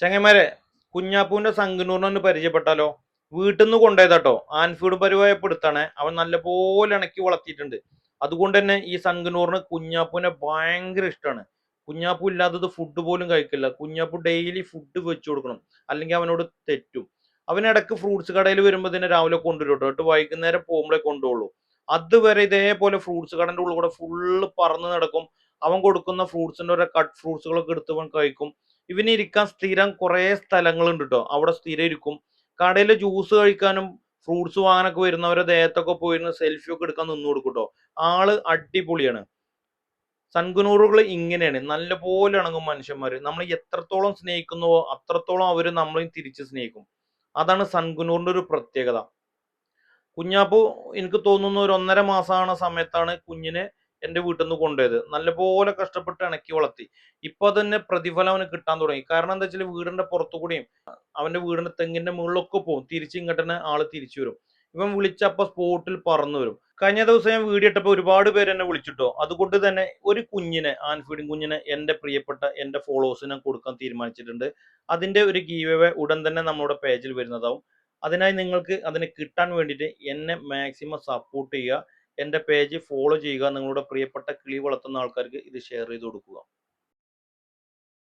ചങ്ങന്മാരെ, കുഞ്ഞാപ്പൂവിന്റെ സംഗനൂറിനൊന്ന് പരിചയപ്പെട്ടാലോ? വീട്ടിൽ നിന്ന് കൊണ്ടുപോയതാട്ടോ. ആൻഫീഡ് പരിവായപ്പെടുത്താണ്. അവൻ നല്ലപോലെ ഇണക്കി വളർത്തിയിട്ടുണ്ട്. അതുകൊണ്ട് തന്നെ ഈ സംഗനൂറിന് കുഞ്ഞാപ്പൂവിനെ ഭയങ്കര ഇഷ്ടമാണ്. കുഞ്ഞാപ്പൂ ഇല്ലാത്തത് ഫുഡ് പോലും കഴിക്കില്ല. കുഞ്ഞാപ്പൂ ഡെയിലി ഫുഡ് വെച്ചു കൊടുക്കണം, അല്ലെങ്കിൽ അവനോട് തെറ്റും. അവനിടക്ക് ഫ്രൂട്ട്സ് കടയിൽ വരുമ്പോൾ തന്നെ രാവിലെ കൊണ്ടുവരും കേട്ടോ. എന്നിട്ട് വൈകുന്നേരം പോകുമ്പോഴേ കൊണ്ടുപോകുള്ളൂ. അതുവരെ ഇതേപോലെ ഫ്രൂട്ട്സ് കടന്റെ ഉള്ളിൽ കൂടെ ഫുള്ള് പറന്ന് നടക്കും. അവൻ കൊടുക്കുന്ന ഫ്രൂട്ട്സിന്റെ ഓരോ കട്ട് ഫ്രൂട്ട്സുകളൊക്കെ എടുത്ത് അവൻ കഴിക്കും. ഇവന് ഇരിക്കാൻ സ്ഥിരം കുറേ സ്ഥലങ്ങളുണ്ട് കേട്ടോ. അവിടെ സ്ഥിരം ഇരിക്കും. കടയിൽ ജ്യൂസ് കഴിക്കാനും ഫ്രൂട്ട്സ് വാങ്ങാനൊക്കെ വരുന്നവരെ ദേഹത്തൊക്കെ പോയിരുന്ന് സെൽഫി ഒക്കെ എടുക്കാൻ നിന്ന് കൊടുക്കും കേട്ടോ. ആള് അടിപൊളിയാണ്. സൺകുനൂറുകൾ ഇങ്ങനെയാണ്, നല്ലപോലെ ഇണങ്ങും മനുഷ്യന്മാര്. നമ്മൾ എത്രത്തോളം സ്നേഹിക്കുന്നുവോ അത്രത്തോളം അവര് നമ്മളെയും തിരിച്ച് സ്നേഹിക്കും. അതാണ് സൺകുനൂറിന്റെ ഒരു പ്രത്യേകത. കുഞ്ഞാപ്പൂ എനിക്ക് തോന്നുന്നു ഒരു 1.5 മാസമാണ് സമയത്താണ് കുഞ്ഞിനെ എൻ്റെ വീട്ടിൽ നിന്ന് കൊണ്ടുപോയത്. നല്ലപോലെ കഷ്ടപ്പെട്ട് ഇണക്കി വളർത്തി. ഇപ്പൊ തന്നെ പ്രതിഫലം അവന് കിട്ടാൻ തുടങ്ങി. കാരണം എന്താ വെച്ചാൽ വീടിന്റെ പുറത്തു കൂടിയും അവന്റെ വീടിന്റെ തെങ്ങിന്റെ മുകളിലൊക്കെ പോകും. തിരിച്ച് ഇങ്ങോട്ട് തന്നെ ആള് തിരിച്ചു വരും. ഇവൻ വിളിച്ചപ്പോ സ്പോട്ടിൽ പറന്നു വരും. കഴിഞ്ഞ ദിവസം ഞാൻ വീഡിയോ ഇട്ടപ്പോൾ ഒരുപാട് പേര് എന്നെ വിളിച്ചിട്ടോ. അതുകൊണ്ട് തന്നെ ഒരു കുഞ്ഞിനെ, ആൻഫീഡിങ് കുഞ്ഞിനെ എൻ്റെ പ്രിയപ്പെട്ട എൻ്റെ ഫോളോവേഴ്സിന് കൊടുക്കാൻ തീരുമാനിച്ചിട്ടുണ്ട്. അതിന്റെ ഒരു ഗീവ് അവേ ഉടൻ തന്നെ നമ്മുടെ പേജിൽ വരുന്നതാവും. അതിനായി നിങ്ങൾക്ക് അതിന് കിട്ടാൻ വേണ്ടിയിട്ട് എന്നെ മാക്സിമം സപ്പോർട്ട് ചെയ്യുക. എൻ്റെ പേജ് ഫോളോ ചെയ്യുക. നിങ്ങളുടെ പ്രിയപ്പെട്ട കിളി വളർത്തുന്ന ആൾക്കാർക്ക് ഇത് ഷെയർ ചെയ്ത് കൊടുക്കുക.